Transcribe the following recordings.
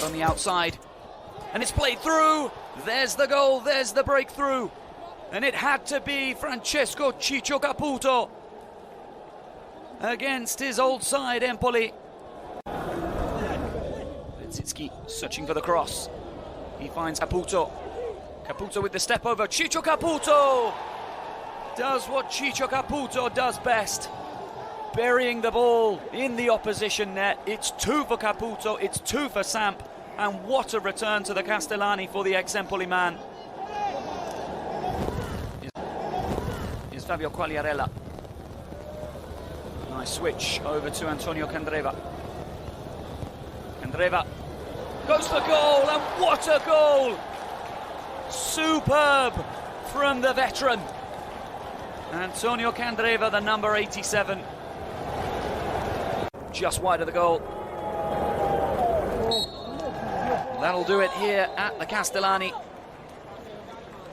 Damsgaard on the outside. And it's played through. There's the goal, there's the breakthrough. And it had to be Francesco Ciccio Caputo against his old side, Empoli. Litsitsky searching for the cross. He finds Caputo. Caputo with the step over. Ciccio Caputo does what Ciccio Caputo does best. Burying the ball in the opposition net. It's 2 for Caputo, it's 2 for Samp. And what a return to the Castellani for the ex-Empoli man. Is Fabio Quagliarella. Nice switch over to Antonio Candreva. Candreva goes for goal, and what a goal! Superb from the veteran. Antonio Candreva, the number 87. Just wide of the goal. That'll do it here at the Castellani.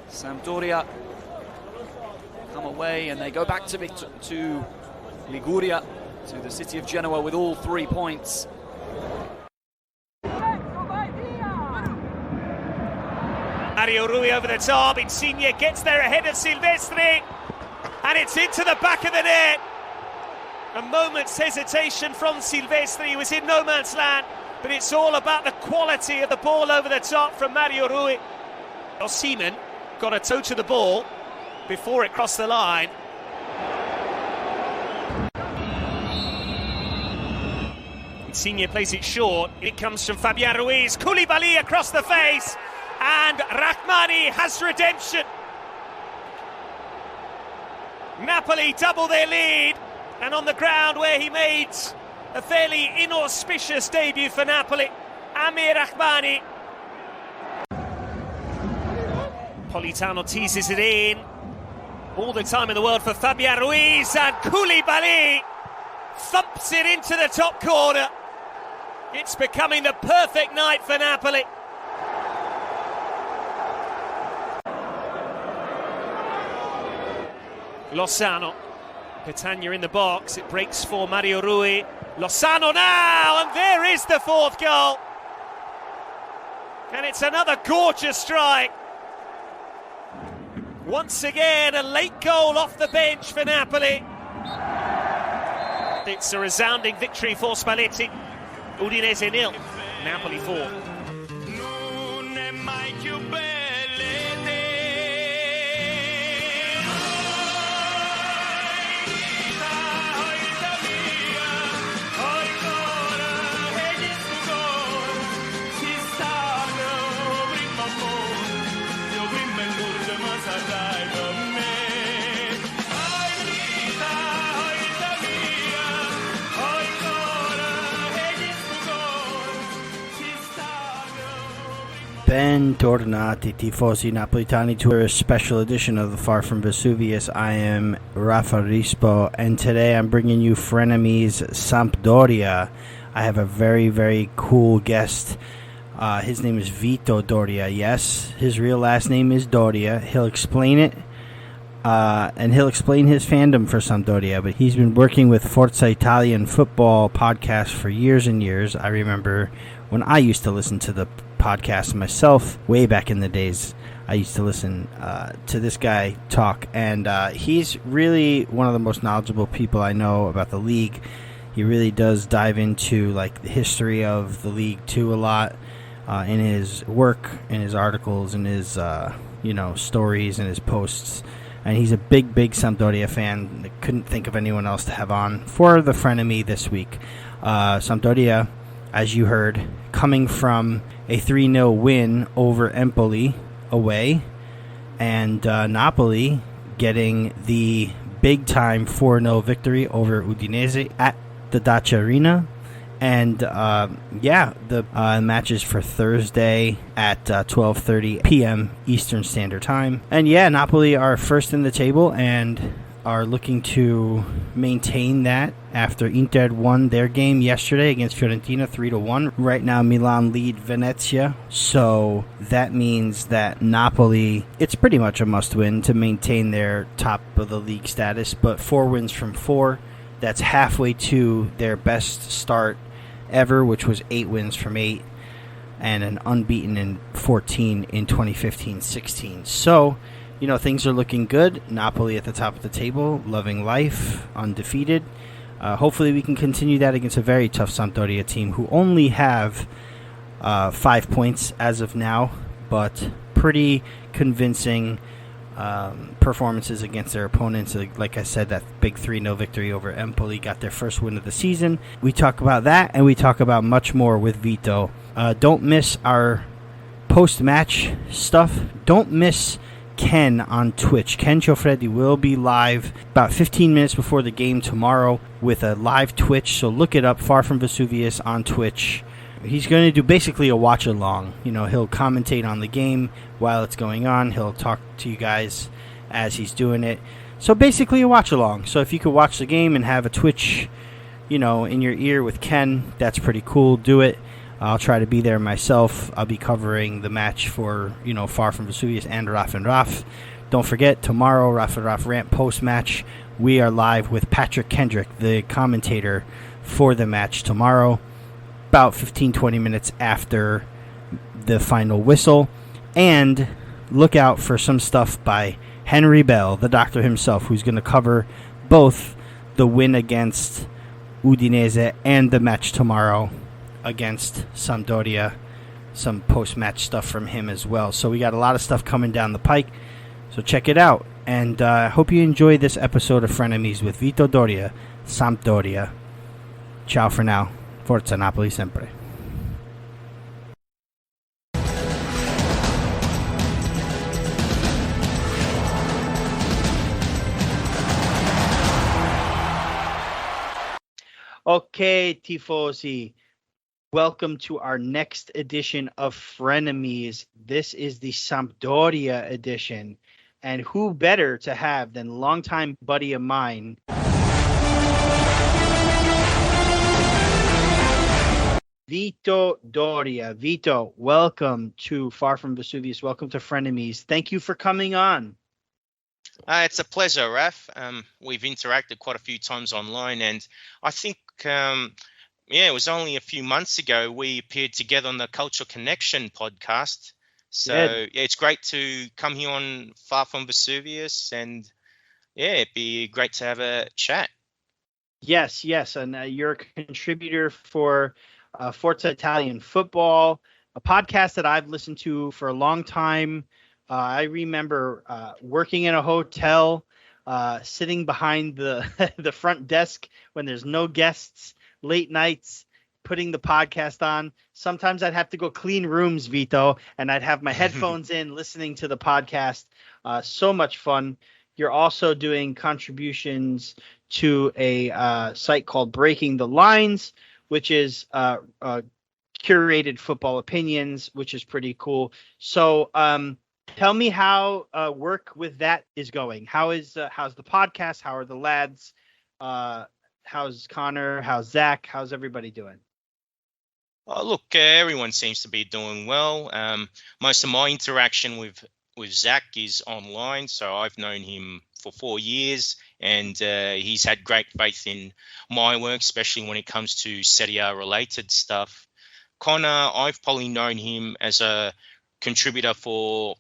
Sampdoria come away and they go back to Liguria, to the city of Genoa with all 3 points. Mario Rui over the top. Insigne gets there ahead of Silvestri, and it's into the back of the net. A moment's hesitation from Silvestri. He was in no man's land, but it's all about the quality of the ball over the top from Mario Rui. Osimhen got a toe to the ball before it crossed the line. Insigne plays it short. It comes from Fabian Ruiz. Koulibaly across the face, and Rachmani has redemption. Napoli double their lead, and on the ground where he made a fairly inauspicious debut for Napoli, Amir Rachmani. Politano teases it in. All the time in the world for Fabian Ruiz, and Koulibaly thumps it into the top corner. It's becoming the perfect night for Napoli. Lozano. Petagna in the box. It breaks for Mario Rui. Lozano now, and there is the 4th goal. And it's another gorgeous strike. Once again, a late goal off the bench for Napoli. It's a resounding victory for Spalletti. Udinese 0, Napoli 4. Bentornati tifosi napolitani to a special edition of the Far From Vesuvius. I am Raffa, and today I'm bringing you Frenemies Sampdoria. I have a very, very cool guest. His name is Vito Doria. Yes, his real last name is Doria. He'll explain it, and he'll explain his fandom for Sampdoria. But he's been working with Forza Italian football podcast for years and years. I remember when I used to listen to the podcast myself way back in the days. I used to listen to this guy talk, and he's really one of the most knowledgeable people I know about the league. He really does dive into like the history of the league too a lot in his work, in his articles, in his stories and his posts. And he's a big Sampdoria fan. I couldn't think of anyone else to have on for the frenemy this week. Sampdoria, as you heard, coming from a 3-0 win over Empoli away, and Napoli getting the big-time 4-0 victory over Udinese at the Dacia Arena. And, the matches for Thursday at 12:30 p.m. Eastern Standard Time. And, Napoli are first in the table and are looking to maintain that after Inter won their game yesterday against Fiorentina 3-1. Right now, Milan lead Venezia, so that means that Napoli, it's pretty much a must-win to maintain their top of the league status, but 4 wins from 4, that's halfway to their best start ever, which was 8 wins from 8. and an unbeaten in 14 in 2015-16. So, things are looking good. Napoli at the top of the table, loving life, undefeated. Hopefully we can continue that against a very tough Sampdoria team who only have 5 points as of now, but pretty convincing performances against their opponents. Like I said, that big 3-0 victory over Empoli got their first win of the season. We talk about that, and we talk about much more with Vito. Don't miss our post-match stuff. Don't miss Ken on Twitch. Ken Ciofreddi will be live about 15 minutes before the game tomorrow with a live Twitch, so look it up, Far From Vesuvius on Twitch. He's going to do basically a watch-along. He'll commentate on the game while it's going on. He'll talk to you guys as he's doing it. So basically a watch-along. So if you could watch the game and have a Twitch, in your ear with Ken, that's pretty cool. Do it. I'll try to be there myself. I'll be covering the match for, Far From Vesuvius and Raff. Don't forget, tomorrow, Raff Rant post-match, we are live with Patrick Kendrick, the commentator for the match tomorrow, about 15-20 minutes after the final whistle. And look out for some stuff by Henry Bell, the doctor himself, who's going to cover both the win against Udinese and the match tomorrow against Sampdoria. Some post-match stuff from him as well. So we got a lot of stuff coming down the pike. So check it out. And I hope you enjoy this episode of Frenemies with Vito Doria, Sampdoria. Ciao for now. Forza Napoli sempre. Okay, tifosi. Welcome to our next edition of Frenemies. This is the Sampdoria edition. And who better to have than longtime buddy of mine, Vito Doria. Vito, welcome to Far From Vesuvius. Welcome to Frenemies. Thank you for coming on. It's a pleasure, Raf. We've interacted quite a few times online, and I think, it was only a few months ago we appeared together on the Cultural Connection podcast. So it's great to come here on Far From Vesuvius, and it'd be great to have a chat. Yes, and you're a contributor for Forza Italian Football, a podcast that I've listened to for a long time. I remember working in a hotel, sitting behind the the front desk when there's no guests, late nights, putting the podcast on. Sometimes I'd have to go clean rooms, Vito, and I'd have my headphones in, listening to the podcast. So much fun. You're also doing contributions to a site called Breaking the Lines, which is curated football opinions, which is pretty cool. So tell me how work with that is going. How's the podcast? How are the lads? How's Connor? How's Zach? How's everybody doing? Look, everyone seems to be doing well. Most of my interaction with Zach is online, so I've known him for 4 years, and he's had great faith in my work, especially when it comes to Serie A related stuff. Connor, I've probably known him as a contributor for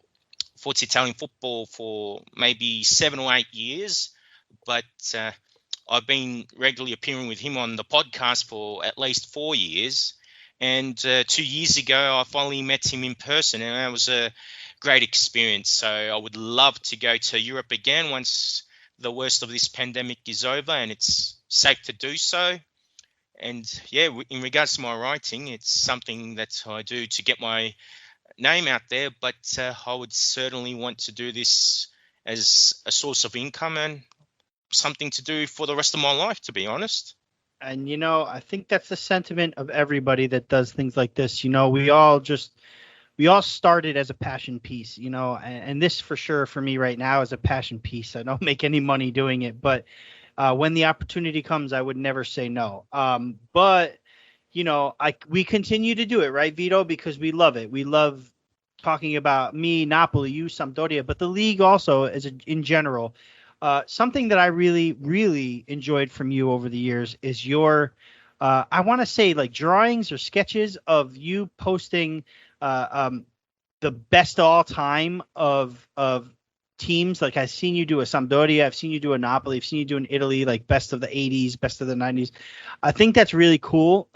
Italian football for maybe 7 or 8 years, but I've been regularly appearing with him on the podcast for at least 4 years. And 2 years ago, I finally met him in person, and that was a great experience. So I would love to go to Europe again once the worst of this pandemic is over and it's safe to do so. And in regards to my writing, it's something that I do to get my name out there, but I would certainly want to do this as a source of income and something to do for the rest of my life, to be honest. And, I think that's the sentiment of everybody that does things like this. We all started as a passion piece, and this for sure for me right now is a passion piece. I don't make any money doing it, but when the opportunity comes, I would never say no. But we continue to do it, right, Vito? Because we love it. We love talking about me, Napoli, you, Sampdoria, but the league also in general. Something that I really, really enjoyed from you over the years is your I want to say like drawings or sketches of you posting the best of all time of teams. Like I've seen you do a Sampdoria, I've seen you do a Napoli, I've seen you do in Italy, like best of the 80s, best of the 90s. I think that's really cool.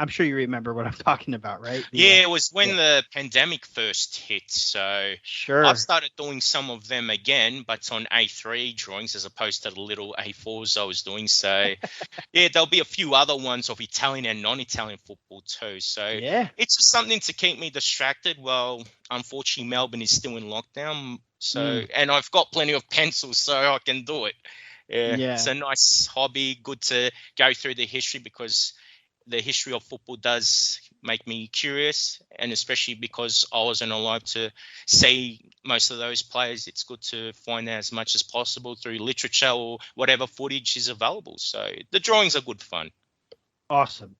I'm sure you remember what I'm talking about, right? Yeah, it was when the pandemic first hit. So sure, I've started doing some of them again, but on A3 drawings as opposed to the little A4s I was doing. So yeah, there'll be a few other ones of Italian and non-Italian football too. So it's just something to keep me distracted. Well, unfortunately, Melbourne is still in lockdown. So and I've got plenty of pencils, so I can do it. Yeah, it's a nice hobby. Good to go through the history because the history of football does make me curious, and especially because I wasn't alive to see most of those players, it's good to find out as much as possible through literature or whatever footage is available. So the drawings are good fun. Awesome.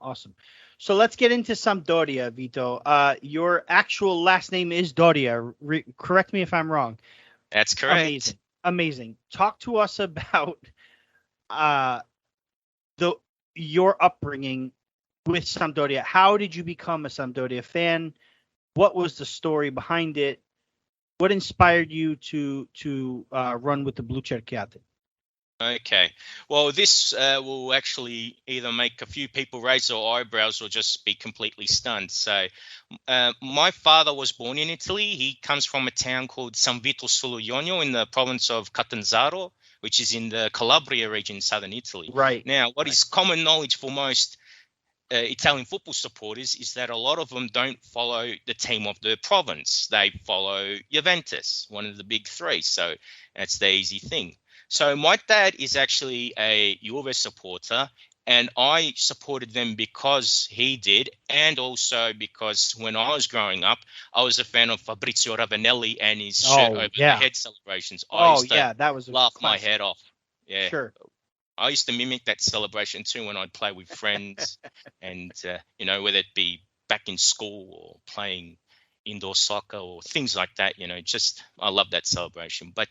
So let's get into Sampdoria, Vito. Your actual last name is Doria. Correct me if I'm wrong. That's correct. Amazing. Talk to us about your upbringing with Sampdoria. How did you become a Sampdoria fan? What was the story behind it? What inspired you to run with the blucerchiati? Okay. Well, this will actually either make a few people raise their eyebrows or just be completely stunned. So my father was born in Italy. He comes from a town called San Vito sullo Jonio in the province of Catanzaro, which is in the Calabria region, southern Italy. Right. Now, what is common knowledge for most Italian football supporters is that a lot of them don't follow the team of the province. They follow Juventus, one of the big three. So that's the easy thing. So my dad is actually a Juve supporter, and I supported them because he did, and also because when I was growing up, I was a fan of Fabrizio Ravanelli and his shirt over the head celebrations. I used to that was laugh my head off. Yeah. Sure. I used to mimic that celebration too when I'd play with friends and, whether it be back in school or playing indoor soccer or things like that, I love that celebration. But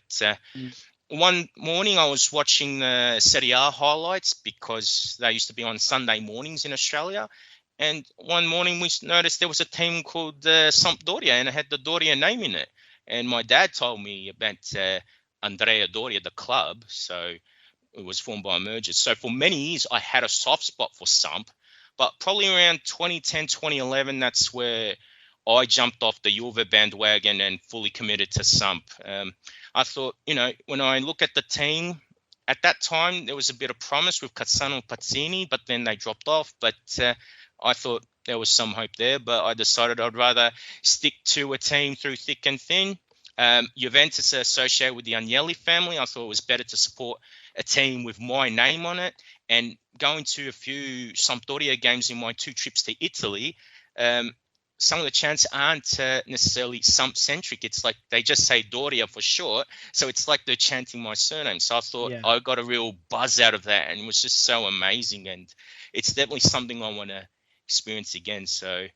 one morning I was watching the Serie A highlights because they used to be on Sunday mornings in Australia. And one morning we noticed there was a team called Sampdoria and it had the Doria name in it. And my dad told me about Andrea Doria, the club. So it was formed by a merger. So for many years, I had a soft spot for Samp. But probably around 2010, 2011, that's where I jumped off the Juve bandwagon and fully committed to Samp. I thought, when I look at the team, at that time, there was a bit of promise with Cassano Pazzini, but then they dropped off. But I thought there was some hope there. But I decided I'd rather stick to a team through thick and thin. Juventus are associated with the Agnelli family. I thought it was better to support a team with my name on it. And going to a few Sampdoria games in my 2 trips to Italy, some of the chants aren't necessarily Samp-centric. It's like they just say Doria for short. So it's like they're chanting my surname. So I thought I got a real buzz out of that, and it was just so amazing. And it's definitely something I want to experience again. So,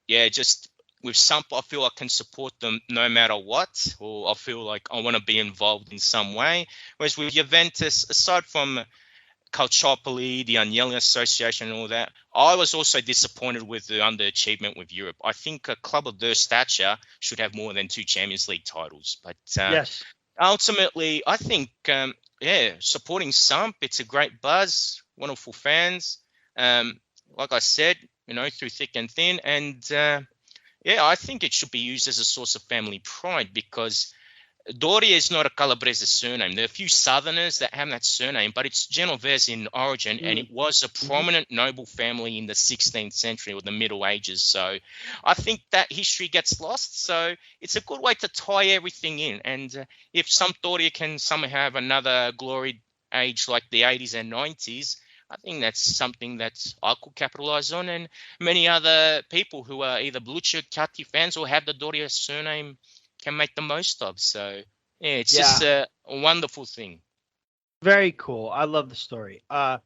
just with Samp, I feel I can support them no matter what, or I feel like I want to be involved in some way. Whereas with Juventus, aside from Calciopoli, the Agnelli Association and all that, I was also disappointed with the underachievement with Europe. I think a club of their stature should have more than 2 Champions League titles. But ultimately, I think, supporting Samp, it's a great buzz, wonderful fans. Like I said, through thick and thin. And I think it should be used as a source of family pride because Doria is not a Calabrese surname. There are a few Southerners that have that surname, but it's Genovese in origin, and it was a prominent noble family in the 16th century or the Middle Ages. So I think that history gets lost. So it's a good way to tie everything in. And if Sampdoria can somehow have another glory age like the 80s and 90s, I think that's something that I could capitalize on, and many other people who are either blucerchiati fans or have the Doria surname can make the most of. So, it's just a wonderful thing. Very cool. I love the story. Let's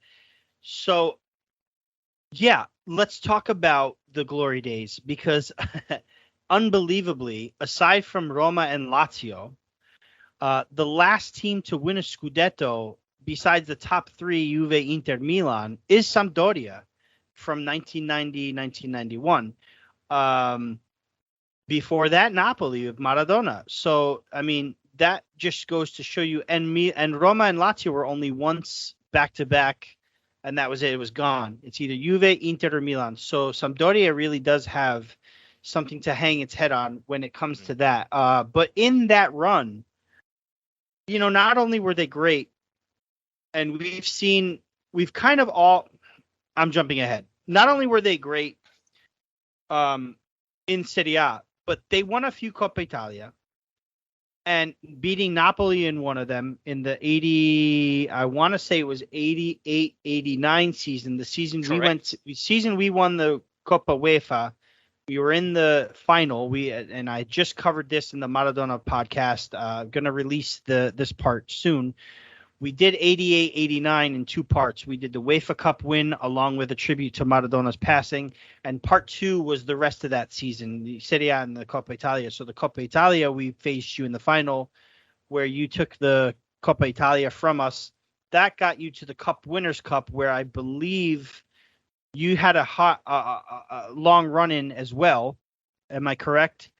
talk about the glory days because unbelievably, aside from Roma and Lazio, the last team to win a Scudetto besides the top three, Juve, Inter, Milan, is Sampdoria from 1990, 1991. Before that, Napoli with Maradona. So, I mean, that just goes to show you. And Roma and Lazio were only once back-to-back, and that was it. It was gone. It's either Juve, Inter, or Milan. So Sampdoria really does have something to hang its head on when it comes to that. But in that run, not only were they great, and we've kind of all, I'm jumping ahead. Not only were they great in Serie A, but they won a few Coppa Italia and beating Napoli in one of them in the 80, I want to say it was 88, 89 season. The season Correct. we won the Coppa UEFA. We were in the final. And I just covered this in the Maradona podcast. Going to release this part soon. We did 88, 89 in two parts. We did the UEFA Cup win along with a tribute to Maradona's passing. And part two was the rest of that season, the Serie A and the Coppa Italia. So the Coppa Italia, we faced you in the final where you took the Coppa Italia from us. That got you to the Cup Winners' Cup where I believe you had a long run in as well. Am I correct?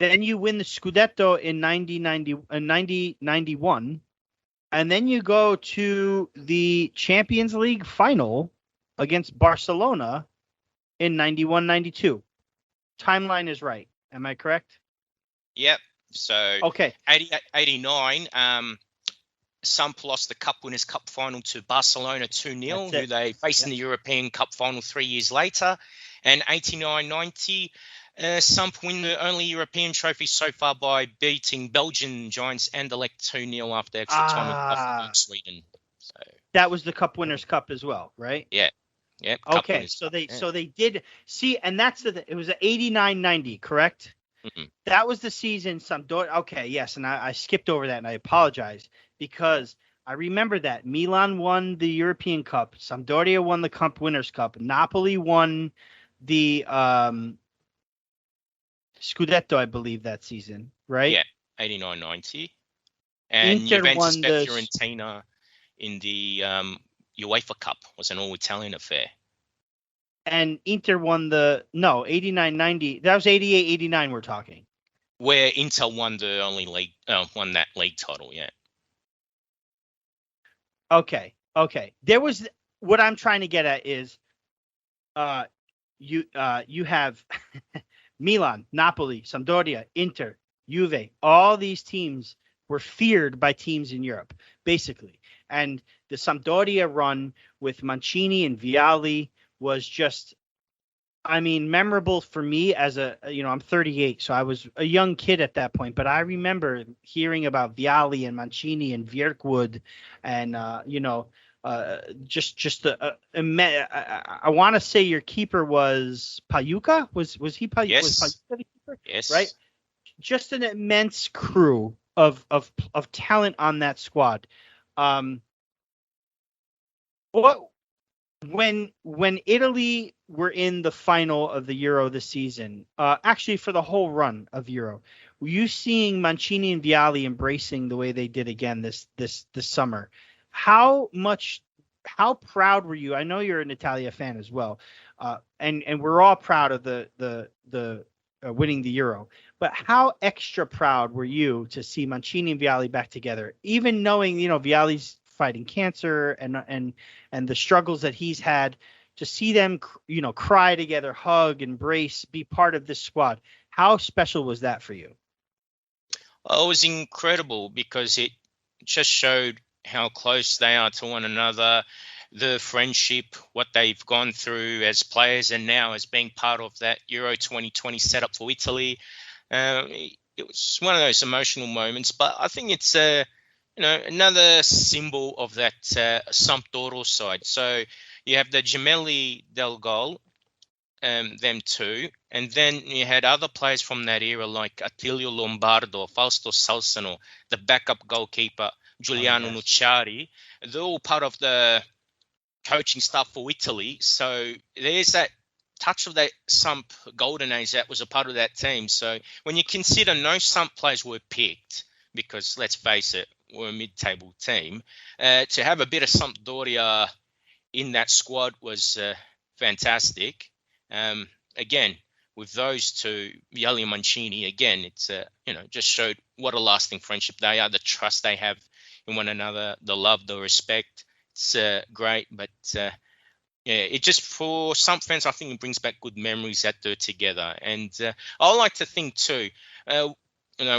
Then you win the Scudetto in 90-91, and then you go to the Champions League final against Barcelona in 91-92. Timeline is right. Am I correct? Yep. So okay. 89, Samp lost the Cup Winners' Cup final to Barcelona 2-0, who they faced in the European Cup final 3 years later. And 89-90, Samp win the only European trophy so far by beating Belgian giants Anderlecht 2-0 after extra time in Sweden. So that was the Cup Winners' Cup as well, right? Yeah. Yeah. Okay, so they did see, and that's it was 89-90, correct? Mm-hmm. That was the season Sampdoria. Okay, yes, and I skipped over that, and I apologize because I remember that Milan won the European Cup, Sampdoria won the Cup Winners' Cup, Napoli won the Scudetto, I believe, that season, right? Yeah, 89-90. And Inter Juventus won beat the Fiorentina in the UEFA Cup. Was an all-Italian affair. And Inter won 89-90. That was 88-89 we're talking. Where Inter won the only league, won that league title, yeah. Okay. There was, what I'm trying to get at is, you have Milan, Napoli, Sampdoria, Inter, Juve. All these teams were feared by teams in Europe, basically. And the Sampdoria run with Mancini and Vialli was just, I mean, memorable for me as I'm 38, so I was a young kid at that point. But I remember hearing about Vialli and Mancini and Vierkwood and, I want to say your keeper was Payuca. Was he Payuca? Yes. Was Payuca the keeper? Yes. Right. Just an immense crew of talent on that squad. When Italy were in the final of the Euro this season, actually for the whole run of Euro, were you seeing Mancini and Vialli embracing the way they did again this summer? How proud were you? I know you're an Italia fan as well, and we're all proud of the winning the Euro. But how extra proud were you to see Mancini and Vialli back together, even knowing Vialli's fighting cancer and the struggles that he's had, to see them cry together, hug, embrace, be part of this squad? How special was that for you? Well, it was incredible because it just showed how close they are to one another, the friendship, what they've gone through as players and now as being part of that Euro 2020 setup for Italy. It was one of those emotional moments, but I think it's another symbol of that Sampdoria side. So you have the Gemelli del Gol, them two, and then you had other players from that era like Attilio Lombardo, Fausto Salsano, the backup goalkeeper Giuliano Nucciari. They're all part of the coaching staff for Italy. So there's that touch of that Samp golden age that was a part of that team. So when you consider no Samp players were picked, because let's face it, were a mid-table team. To have a bit of Sampdoria in that squad was fantastic. Again, with those two, Vialli and Mancini, again, it's just showed what a lasting friendship they are, the trust they have in one another, the love, the respect. It's great, but it just, for some fans, I think it brings back good memories that they're together. And I like to think too,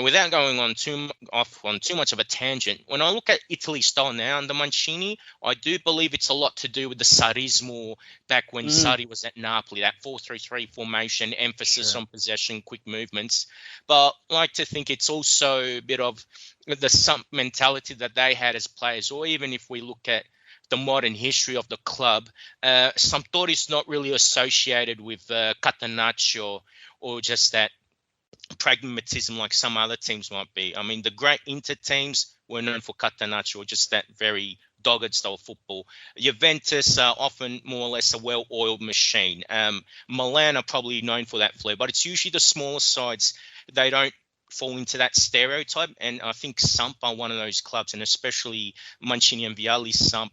without going on too much of a tangent, when I look at Italy's style now under Mancini, I do believe it's a lot to do with the Sarrismo back when Sarri was at Napoli, that 4-3-3 formation, emphasis on possession, quick movements. But I like to think it's also a bit of the mentality that they had as players, or even if we look at the modern history of the club, Sampdoria is not really associated with Catenaccio or just that pragmatism like some other teams might be. I mean, the great Inter teams were known for Catenaccio, or just that very dogged style of football. Juventus are often more or less a well-oiled machine. Milan are probably known for that flair, but it's usually the smaller sides. They don't fall into that stereotype, and I think Samp are one of those clubs, and especially Mancini and Vialli Samp,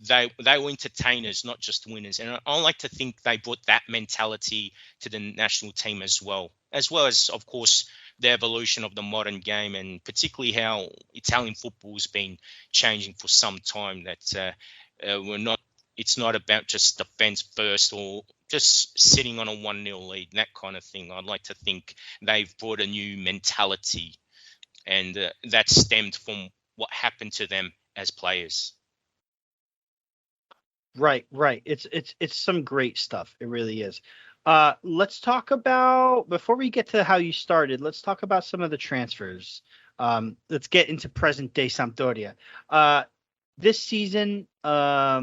they were entertainers, not just winners. And I like to think they brought that mentality to the national team as well as, of course, the evolution of the modern game, and particularly how Italian football has been changing for some time. That it's not about just defense first or just sitting on a 1-0 lead, that kind of thing. I'd like to think they've brought a new mentality, and that stemmed from what happened to them as players. Right. It's some great stuff. It really is. Let's talk about, before we get to how you started, let's talk about some of the transfers. Let's get into present day Sampdoria. This season, for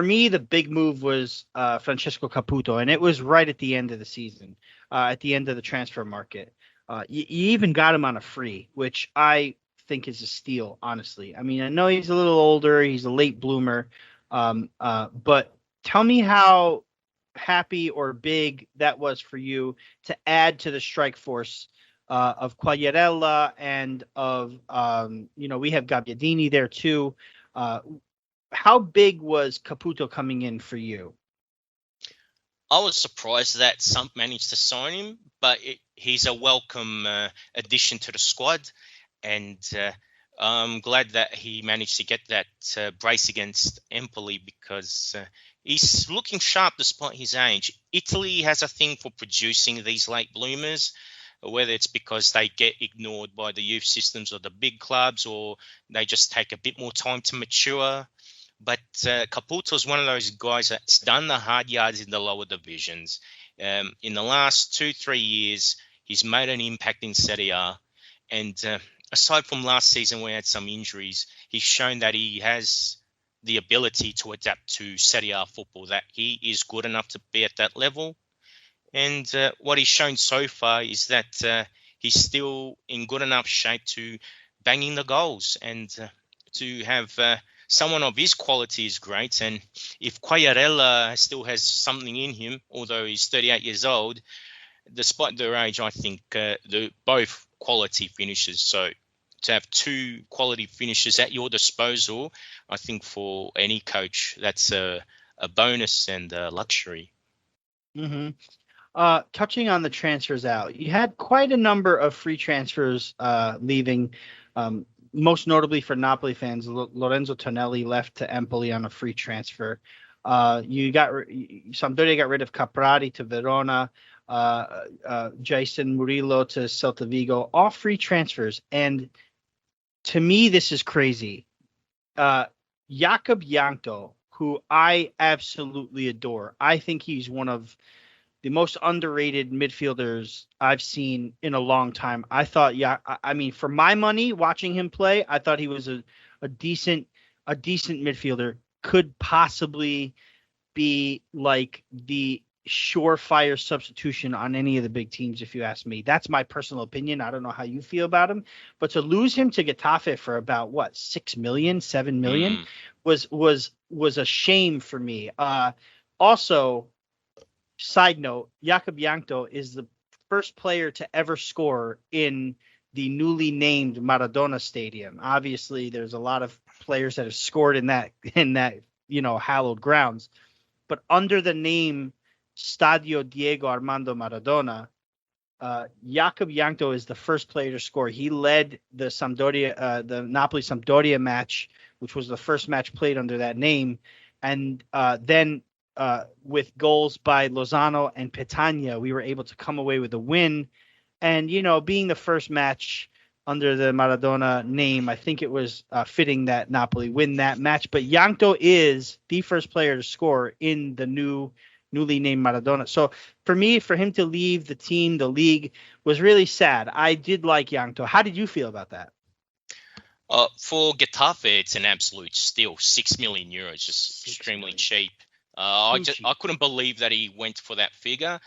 me, the big move was Francesco Caputo, and it was right at the end of the season, at the end of the transfer market. You even got him on a free, which I think is a steal, honestly. I mean, I know he's a little older, he's a late bloomer, but tell me how happy or big that was for you to add to the strike force of Quagliarella and of we have Gabbiadini there too. How big was Caputo coming in for you? I was surprised that Sump managed to sign him, but he's a welcome addition to the squad, and I'm glad that he managed to get that brace against Empoli, because he's looking sharp despite his age. Italy has a thing for producing these late bloomers, whether it's because they get ignored by the youth systems of the big clubs or they just take a bit more time to mature. But Caputo is one of those guys that's done the hard yards in the lower divisions. In the last 2-3 years, he's made an impact in Serie A. And aside from last season where he had some injuries, he's shown that he has the ability to adapt to Serie A football, that he is good enough to be at that level. And what he's shown so far is that he's still in good enough shape to bang in the goals, and to have someone of his quality is great. And if Quagliarella still has something in him, although he's 38 years old, despite their age, I think they're both quality finishers. So to have two quality finishers at your disposal, I think for any coach, that's a bonus and a luxury. Mm-hmm. Touching on the transfers out, you had quite a number of free transfers leaving. Most notably for Napoli fans, Lorenzo Tonelli left to Empoli on a free transfer. Sampdoria got rid of Caprari to Verona, Jason Murillo to Celta Vigo, all free transfers. And to me, this is crazy. Jakub Jankto, who I absolutely adore. I think he's one of the most underrated midfielders I've seen in a long time. I thought, for my money, watching him play, I thought he was a decent midfielder. Could possibly be like the surefire substitution on any of the big teams, if you ask me. That's my personal opinion. I don't know how you feel about him, but to lose him to Getafe for about 6 million, 7 million was a shame for me. Also, side note, Jakub Jankto is the first player to ever score in the newly named Maradona Stadium. Obviously, there's a lot of players that have scored in that hallowed grounds, but under the name Stadio Diego Armando Maradona, Jakub Jankto is the first player to score. He led the the Napoli Sampdoria match, which was the first match played under that name, and then with goals by Lozano and Petagna, we were able to come away with a win. And being the first match under the Maradona name, I think it was fitting that Napoli win that match. But Jankto is the first player to score in the newly named Maradona. So for him to leave the team, the league, was really sad. I did like Jankto. How did you feel about that? For Getafe, it's an absolute steal. 6 million euros, just extremely cheap. I couldn't believe that he went for that figure.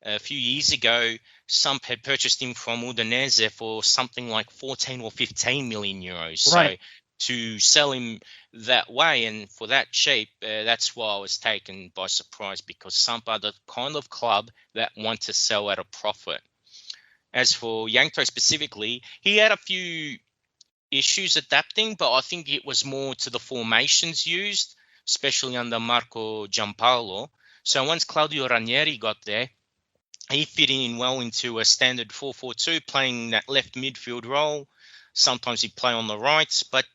A few years ago, Samp had purchased him from Udinese for something like 14 or 15 million euros. Right. So to sell him that way and for that cheap, that's why I was taken by surprise, because Samp are the kind of club that want to sell at a profit. As for Jankto specifically, he had a few issues adapting, but I think it was more to the formations used, especially under Marco Giampaolo. So once Claudio Ranieri got there, he fit in well into a standard 4-4-2, playing that left midfield role. Sometimes he'd play on the right. But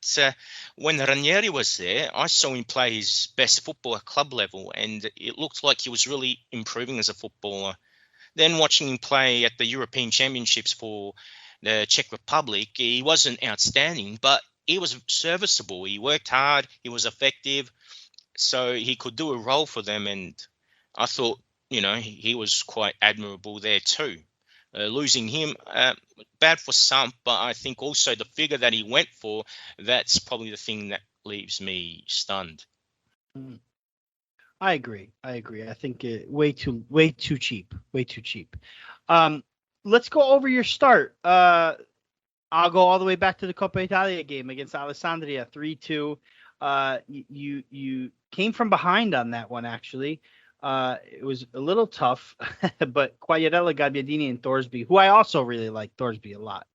when Ranieri was there, I saw him play his best football at club level, and it looked like he was really improving as a footballer. Then watching him play at the European Championships for the Czech Republic, he wasn't outstanding, but he was serviceable. He worked hard. He was effective. So he could do a role for them, and I thought, he was quite admirable there too. Losing him, bad for some, but I think also the figure that he went for, that's probably the thing that leaves me stunned. I agree. I think way too cheap. Let's go over your start. I'll go all the way back to the Coppa Italia game against Alessandria, 3-2. You came from behind on that one, actually. It was a little tough, but Quagliarella, Gabbiadini, and Thorsby, who I also really like Thorsby a lot,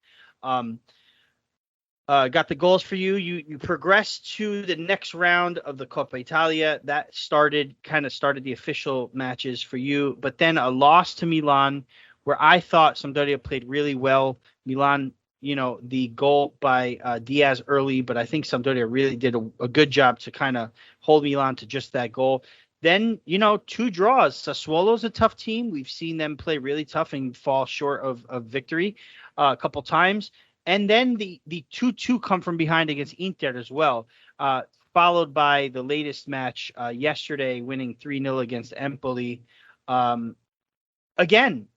got the goals for you. You progressed to the next round of the Coppa Italia. That started the official matches for you, but then a loss to Milan, where I thought Sampdoria played really well. Milan, the goal by Diaz early, but I think Sampdoria really did a good job to kind of hold Milan to just that goal. Then, 2 draws. Sassuolo's a tough team. We've seen them play really tough and fall short of victory a couple times. And then the 2-2 come from behind against Inter as well, followed by the latest match yesterday, winning 3-0 against Empoli. Again,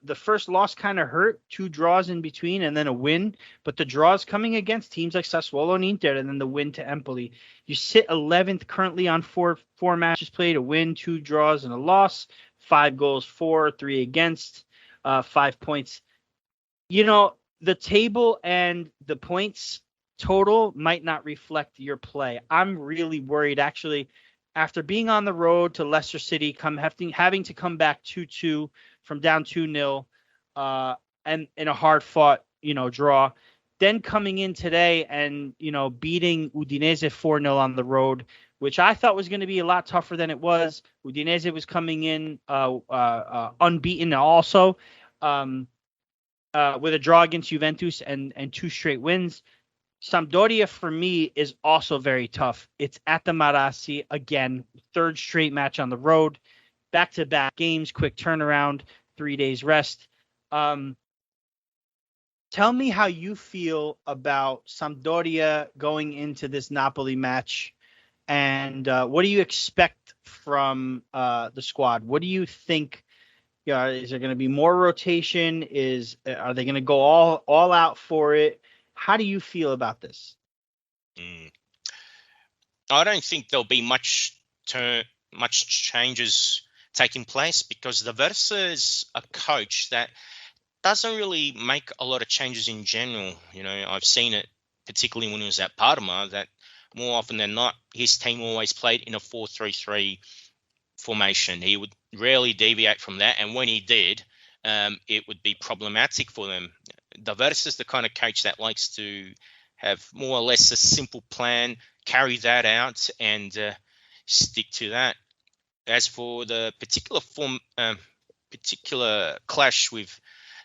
the first loss kind of hurt, 2 draws in between and then a win, but the draws coming against teams like Sassuolo and Inter and then the win to Empoli. You sit 11th currently on four matches played, a win, 2 draws and a loss, 5 goals for, 3 against, 5 points. The table and the points total might not reflect your play. I'm really worried, actually, after being on the road to Leicester City, having to come back 2-2 from down 2-0, and in a hard-fought, draw. Then coming in today and, beating Udinese 4-0 on the road, which I thought was going to be a lot tougher than it was. Udinese was coming in unbeaten also, with a draw against Juventus and 2 straight wins. Sampdoria, for me, is also very tough. It's at the Marassi, again, 3rd straight match on the road, back-to-back games, quick turnaround, 3 days rest. Tell me how you feel about Sampdoria going into this Napoli match, and what do you expect from the squad? What do you think? Is there going to be more rotation? Are they going to go all out for it? How do you feel about this? I don't think there'll be much changes taking place, because the Versa is a coach that doesn't really make a lot of changes in general. I've seen it, particularly when he was at Parma, that more often than not, his team always played in a 4-3-3 formation. He would rarely deviate from that, and when he did, it would be problematic for them. Diverse is the kind of coach that likes to have more or less a simple plan, carry that out, and stick to that. As for the particular clash with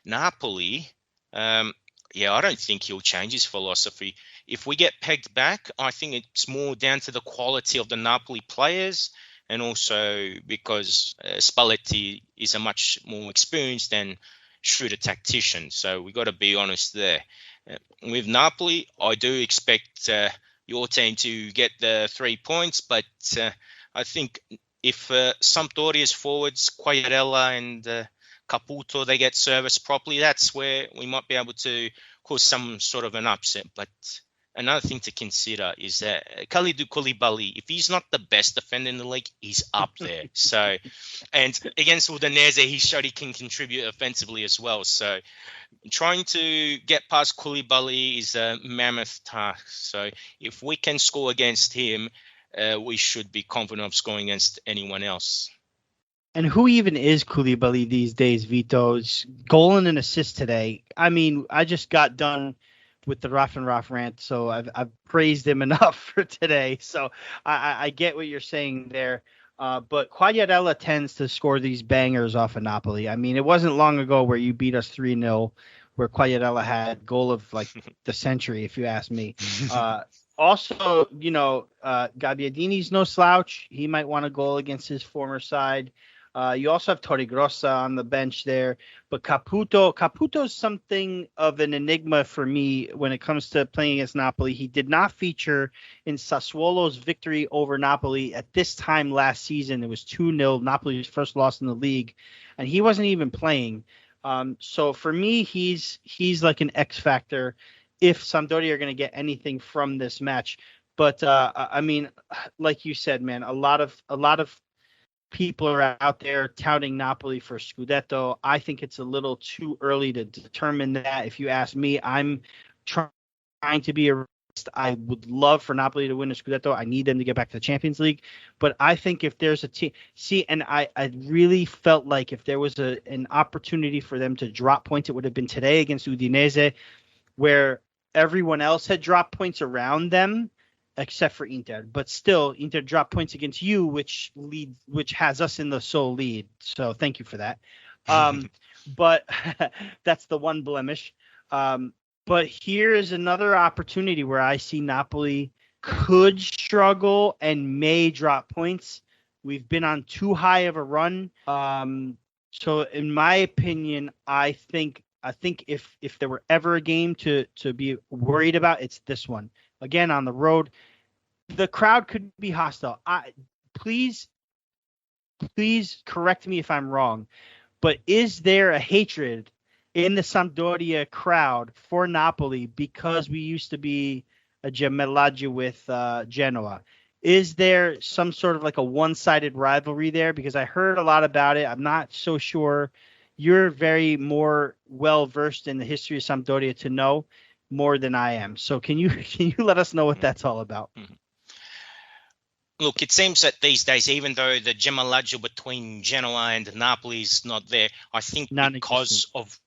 Napoli, I don't think he'll change his philosophy. If we get pegged back, I think it's more down to the quality of the Napoli players, and also because Spalletti is a much more experienced and shrewder tactician. So we got to be honest there. With Napoli, I do expect your team to get the 3 points, but I think if Sampdoria's forwards, Quagliarella and Caputo, they get serviced properly, that's where we might be able to cause some sort of an upset. But another thing to consider is that Kalidou Koulibaly, if he's not the best defender in the league, he's up there. So, and against Udinese, he showed he can contribute offensively as well. So trying to get past Koulibaly is a mammoth task. So if we can score against him, we should be confident of scoring against anyone else. And who even is Koulibaly these days, Vito? It's goal and an assist today. I mean, I just got done with the Raffa and Raffa rant, so I've praised him enough for today. So I get what you're saying there. But Quagliarella tends to score these bangers off of Napoli. I mean, it wasn't long ago where you beat us 3-0, where Quagliarella had goal of like the century, if you ask me. Also, Gabbiadini's no slouch. He might want a goal against his former side. You also have Torregrossa on the bench there. But Caputo's something of an enigma for me when it comes to playing against Napoli. He did not feature in Sassuolo's victory over Napoli at this time last season. It was 2-0, Napoli's first loss in the league, and he wasn't even playing. So for me, he's like an X factor if Sampdoria are going to get anything from this match. But I mean, like you said, man, a lot of people are out there touting Napoli for Scudetto. I think it's a little too early to determine that. If you ask me, I'm trying to be a realist. I would love for Napoli to win a Scudetto. I need them to get back to the Champions League. But I think if there's a team, and I really felt like if there was an opportunity for them to drop points, it would have been today against Udinese, where everyone else had dropped points around them, except for Inter. But still, Inter dropped points against you, which has us in the sole lead. So thank you for that. But that's the one blemish. But here is another opportunity where I see Napoli could struggle and may drop points. We've been on too high of a run. So in my opinion, I think if there were ever a game to be worried about, it's this one. Again, on the road, the crowd could be hostile. Please correct me if I'm wrong, but is there a hatred in the Sampdoria crowd for Napoli because we used to be a gemellaggio with Genoa? Is there some sort of like a one-sided rivalry there? Because I heard a lot about it. I'm not so sure. You're very more well-versed in the history of Sampdoria to know more than I am. So can you let us know what that's all about? Look, it seems that these days, even though the gemellaggio between Genoa and Napoli is not there, I think because of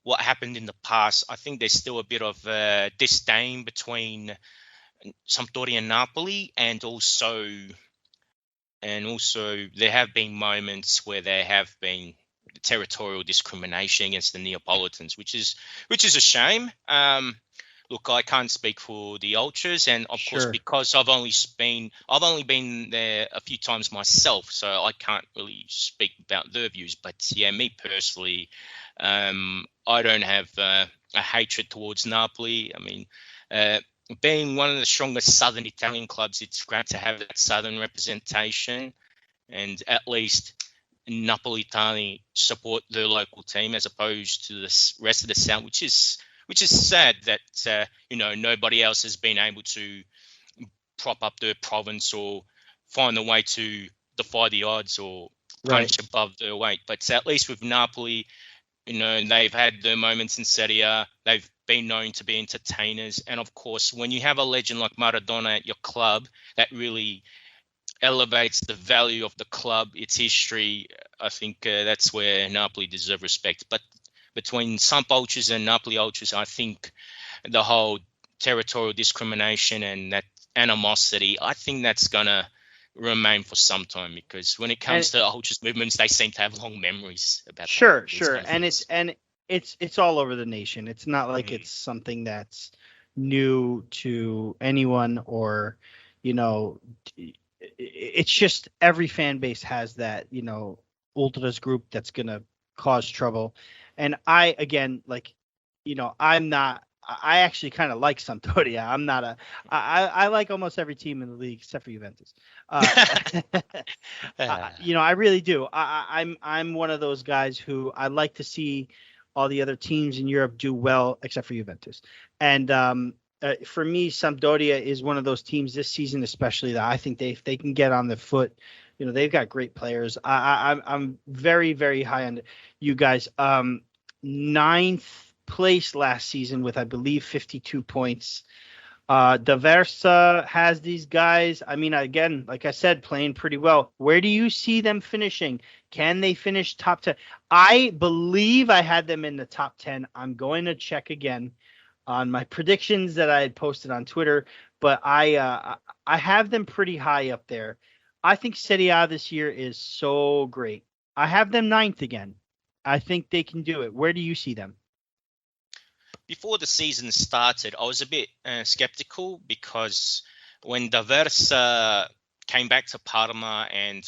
what happened in the past, I think there's still a bit of disdain between Sampdoria and Napoli, and also there have been moments where there have been territorial discrimination against the Neapolitans, which is a shame. Look, I can't speak for the ultras, and of course, because I've only been there a few times myself, so I can't really speak about their views. But yeah, me personally, I don't have a hatred towards Napoli. I mean, being one of the strongest southern Italian clubs, it's great to have that southern representation, and at least Napolitani support their local team as opposed to the rest of the south, which is sad that nobody else has been able to prop up their province or find a way to defy the odds or punch above their weight. But at least with Napoli, they've had their moments in Serie A. They've been known to be entertainers, and of course, when you have a legend like Maradona at your club, that really elevates the value of the club, its history. I think that's where Napoli deserve respect. But between Samp ultras and Napoli ultras, I think the whole territorial discrimination and that animosity, I think that's going to remain for some time, because when it comes to ultras movements, they seem to have long memories about sure that, sure kind of and it's all over the nation. It's not like it's something that's new to anyone, or it's just every fan base has that ultras group that's gonna cause trouble. And I, again, like, I'm not. I actually kind of like Sampdoria. I'm not a. I like almost every team in the league except for Juventus. I really do. I'm one of those guys who I like to see all the other teams in Europe do well except for Juventus. And for me, Sampdoria is one of those teams this season, especially, that I think if they can get on the foot, they've got great players. I'm very, very high on you guys. Ninth place last season with, I believe, 52 points. D'Aversa has these guys. I mean, again, like I said, playing pretty well. Where do you see them finishing? Can they finish top 10? I believe I had them in the top 10. I'm going to check again on my predictions that I had posted on Twitter, but I have them pretty high up there. I think Serie A this year is so great. I have them ninth again. I think they can do it. Where do you see them? Before the season started, I was a bit skeptical, because when D'Aversa came back to Parma and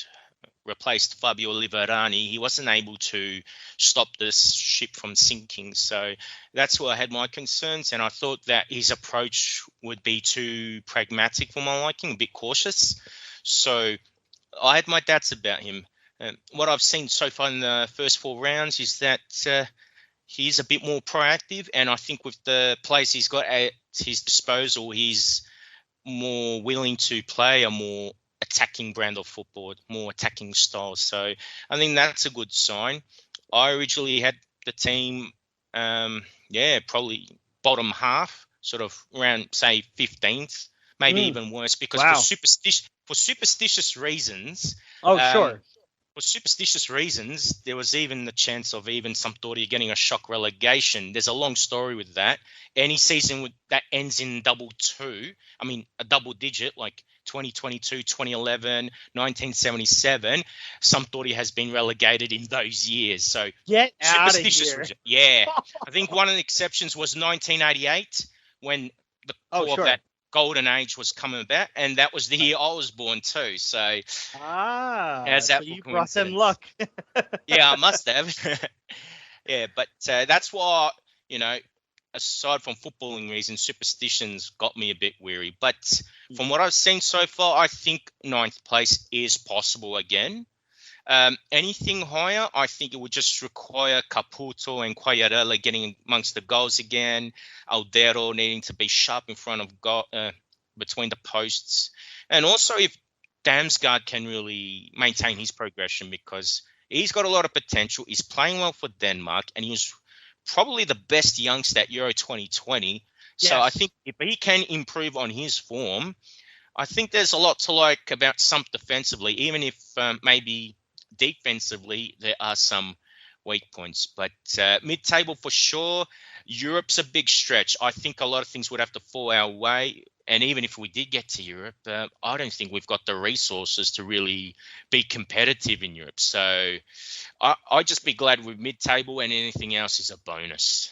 replaced Fabio Liverani, he wasn't able to stop this ship from sinking. So that's where I had my concerns, and I thought that his approach would be too pragmatic for my liking, a bit cautious. So I had my doubts about him. What I've seen so far in the first 4 rounds is that he's a bit more proactive, and I think with the players he's got at his disposal, he's more willing to play a more attacking brand of football, more attacking style. So I think that's a good sign. I originally had the team, probably bottom half, sort of around, say, 15th, maybe even worse, because for superstitious reasons. Sure. For superstitious reasons, there was even the chance of even Sampdoria getting a shock relegation. There's a long story with that. Any season that ends in double a double digit, like 2022, 2011, 1977, Sampdoria has been relegated in those years. So get out of here. Yeah. I think one of the exceptions was 1988, when the core of that golden age was coming about, and that was the year I was born too. So how's that? So you brought them luck. Yeah, I must have. Yeah, but that's why, aside from footballing reasons, superstitions got me a bit weary. But from what I've seen so far, I think 9th place is possible again. Anything higher, I think it would just require Caputo and Quagliarella getting amongst the goals again, Aldero needing to be sharp in front of between the posts, and also if Damsgaard can really maintain his progression, because he's got a lot of potential. He's playing well for Denmark, and he was probably the best youngster at Euro 2020. Yes. So I think if he can improve on his form, I think there's a lot to like about Sump defensively, even if maybe defensively there are some weak points. But mid-table for sure. Europe's a big stretch. I think a lot of things would have to fall our way. And even if we did get to Europe, I don't think we've got the resources to really be competitive in Europe. So I'd just be glad with mid-table, and anything else is a bonus.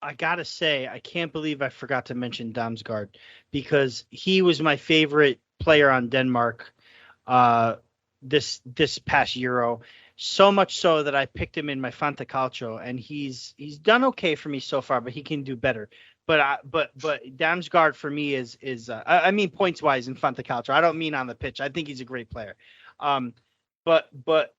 I got to say, I can't believe I forgot to mention Damsgaard, because he was my favorite player on Denmark this past Euro. So much so that I picked him in my Fantacalcio, and he's done okay for me so far, but he can do better. But Damsgaard for me is I mean points wise in Fantacalcio. I don't mean on the pitch. I think he's a great player. But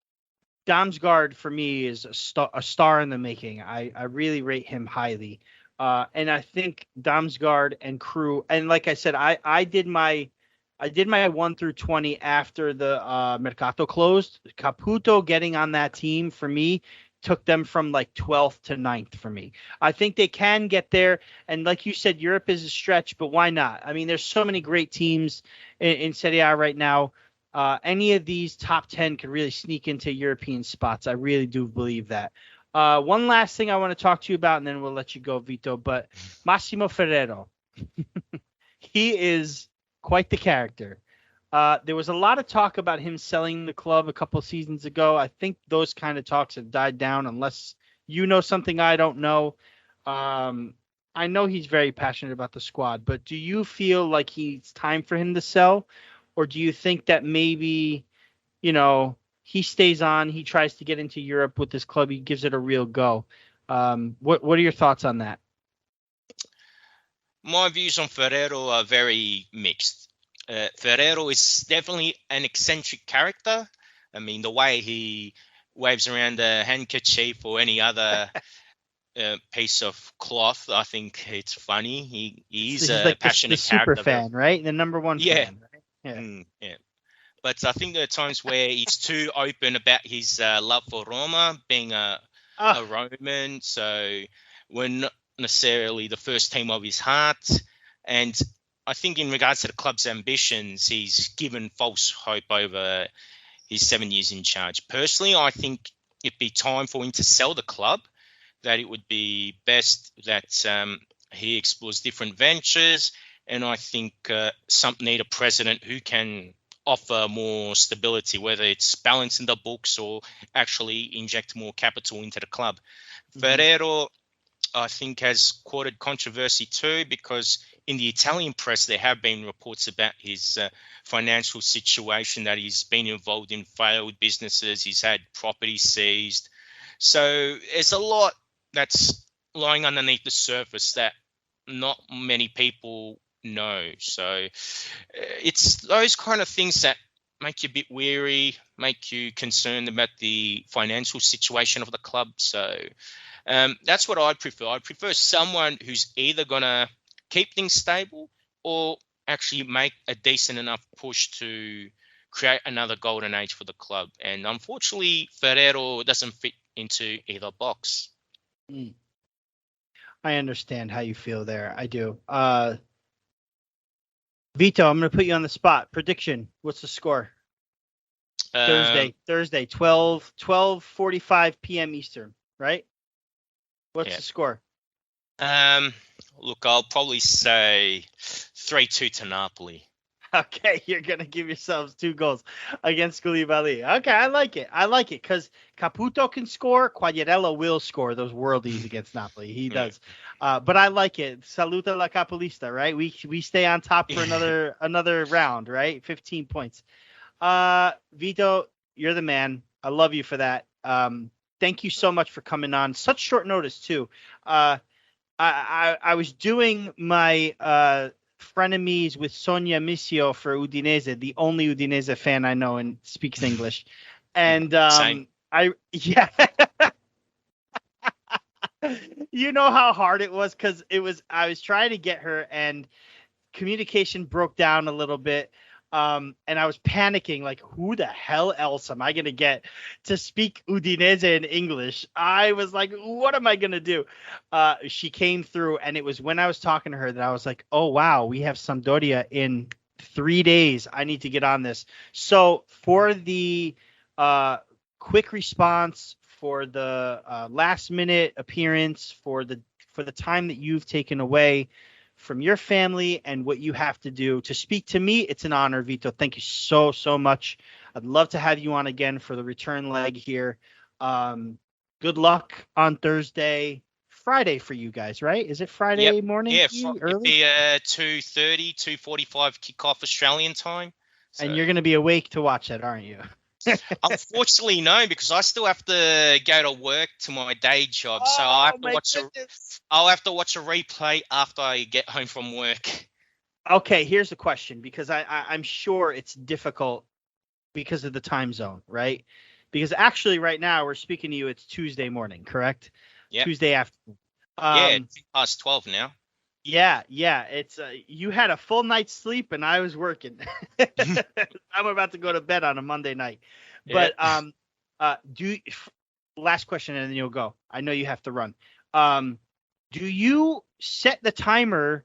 Damsgaard for me is a star in the making. I really rate him highly. And I think Damsgaard and crew, and like I said, I did my 1 through 20 after the Mercato closed. Caputo getting on that team for me took them from like 12th to 9th for me. I think they can get there. And like you said, Europe is a stretch, but why not? I mean, there's so many great teams in Serie A right now. any of these top 10 could really sneak into European spots. I really do believe that. One last thing I want to talk to you about, and then we'll let you go, Vito. But Massimo Ferrero, he is quite the character. There was a lot of talk about him selling the club a couple seasons ago. I think those kind of talks have died down, unless you know something I don't know. I know he's very passionate about the squad, but do you feel like it's time for him to sell? Or do you think that maybe, he stays on, he tries to get into Europe with this club, he gives it a real go? What are your thoughts on that? My views on Ferrero are very mixed. Ferrero is definitely an eccentric character. I mean, the way he waves around a handkerchief or any other piece of cloth, I think it's funny. He is a like passionate the super character. fan, right? The number one fan, right? Yeah. But I think there are times where he's too open about his love for Roma, being a Roman. So we're not necessarily the first team of his heart. And I think in regards to the club's ambitions, he's given false hope over his 7 years in charge. Personally, I think it'd be time for him to sell the club, that it would be best that he explores different ventures. And I think some need a president who can offer more stability, whether it's balancing the books or actually inject more capital into the club. Mm-hmm. Ferrero, I think, has courted controversy too, because in the Italian press, there have been reports about his financial situation, that he's been involved in failed businesses, he's had property seized. So there's a lot that's lying underneath the surface that not many people know. So it's those kind of things that make you a bit weary, make you concerned about the financial situation of the club. So that's what I prefer. I prefer someone who's either going to keep things stable or actually make a decent enough push to create another golden age for the club. And unfortunately, Ferrero doesn't fit into either box. I understand how you feel there. I do. Vito, I'm going to put you on the spot. Prediction. What's the score? Thursday, 12:45 p.m. Eastern, right? What's the score? Look, I'll probably say 3-2 to Napoli. Okay, you're going to give yourselves 2 goals against Koulibaly. Okay, I like it because Caputo can score. Quagliarella will score those worldies against Napoli. He does. But I like it. Saluta la Capolista, right? We stay on top for another round, right? 15 points. Vito, you're the man. I love you for that. Thank you so much for coming on. Such short notice, too. I was doing my Frenemies with Sonia Missio for Udinese, the only Udinese fan I know and speaks English. And you know how hard it was, because I was trying to get her and communication broke down a little bit. And I was panicking, like, who the hell else am I going to get to speak Udinese in English? I was like, what am I going to do? She came through, and it was when I was talking to her that I was like, oh, wow, we have Sampdoria in 3 days. I need to get on this. So for the quick response, for the last-minute appearance, for the time that you've taken away from your family and what you have to do to speak to me, it's an honor, Vito. Thank you so much. I'd love to have you on again for the return leg here. Good luck on Thursday, Friday for you guys, right? Is it Friday morning? Yeah, early? It'd be 2:30, 2:45 kickoff Australian time. So. And you're going to be awake to watch that, aren't you? Unfortunately, no, because I still have to go to work to my day job, so I'll have to watch a replay after I get home from work. Okay, here's the question, because I'm sure it's difficult because of the time zone, right? Because actually, right now we're speaking to you. It's Tuesday morning, correct? Yeah. Tuesday afternoon. It's past 12 now. Yeah. It's you had a full night's sleep and I was working. I'm about to go to bed on a Monday night. But last question and then you'll go. I know you have to run. Do you set the timer?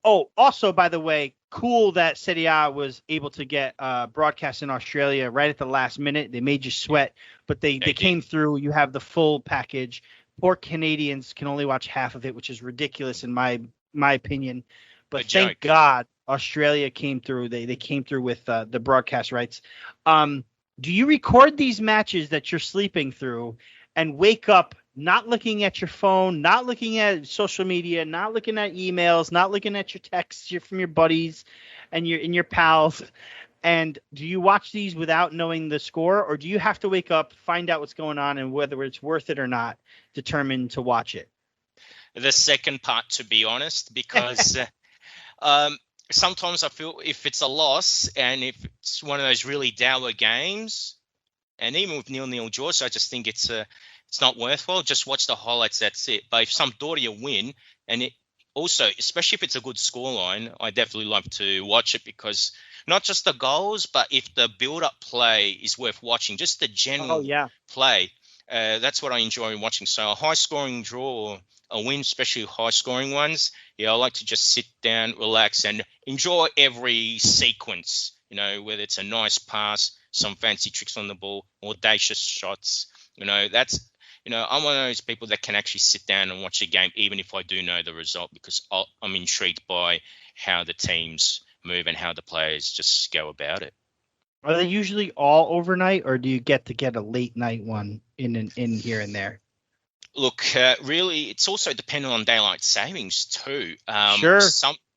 Oh, also, by the way, cool that Serie A was able to get broadcast in Australia right at the last minute. They made you sweat, but they came through. You have the full package. Poor Canadians can only watch half of it, which is ridiculous in my opinion. But thank God Australia came through. They came through with the broadcast rights. Do you record these matches that you're sleeping through and wake up not looking at your phone, not looking at social media, not looking at emails, not looking at your texts from your buddies and your pals? And do you watch these without knowing the score, or do you have to wake up, find out what's going on, and whether it's worth it or not, determine to watch it? The second part, to be honest, because sometimes I feel if it's a loss and if it's one of those really dour games, and even with 0-0 draws, I just think it's not worthwhile. Just watch the highlights. That's it. But if Sampdoria win, and it also, especially if it's a good scoreline, I definitely love to watch it, because not just the goals, but if the build-up play is worth watching, just the general play, that's what I enjoy watching. So a high-scoring draw or a win, especially high-scoring ones, I like to just sit down, relax, and enjoy every sequence, whether it's a nice pass, some fancy tricks on the ball, audacious shots. That's, I'm one of those people that can actually sit down and watch a game, even if I do know the result, because I'm intrigued by how the teams move and how the players just go about it. Are they usually all overnight, or do you get a late night one in here and there? Look, really, it's also dependent on daylight savings too. Sure.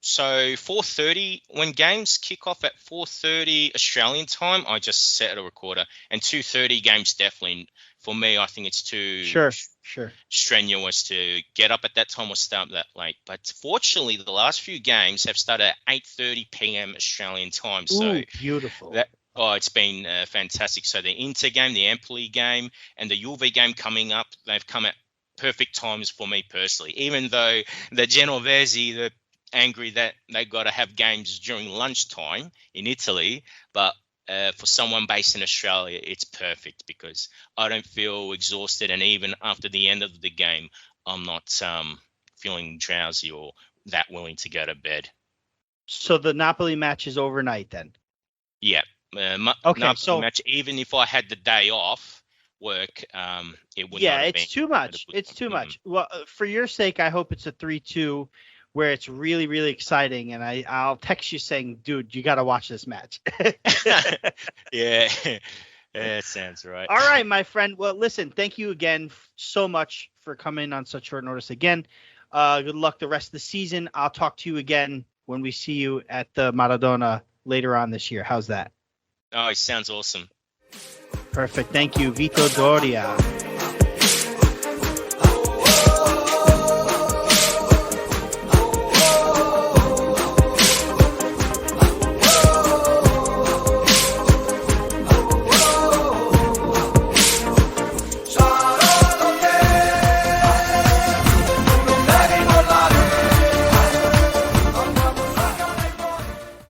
So 4:30, when games kick off at 4:30 Australian time, I just set a recorder, and 2:30 games definitely. For me, I think it's too strenuous to get up at that time or start that late. But fortunately, the last few games have started at 8:30 p.m. Australian time. So ooh, beautiful. It's been fantastic. So the Inter game, the Empoli game, and the Juve game coming up, they've come at perfect times for me personally. Even though the Genovese, they're angry that they got to have games during lunchtime in Italy, but for someone based in Australia, it's perfect, because I don't feel exhausted, and even after the end of the game, I'm not feeling drowsy or that willing to go to bed. So the Napoli match is overnight then? Yeah. Napoli match, even if I had the day off work, it would not have been. It's too much. It's too much. Well, for your sake, I hope it's a 3-2 where it's really, really exciting, and I'll text you saying, dude, you got to watch this match. Yeah, it sounds right. All right, my friend. Well, listen, thank you again so much for coming on such short notice again. Good luck the rest of the season. I'll talk to you again when we see you at the Maradona later on this year. How's that? Oh, it sounds awesome. Perfect. Thank you, Vito Doria.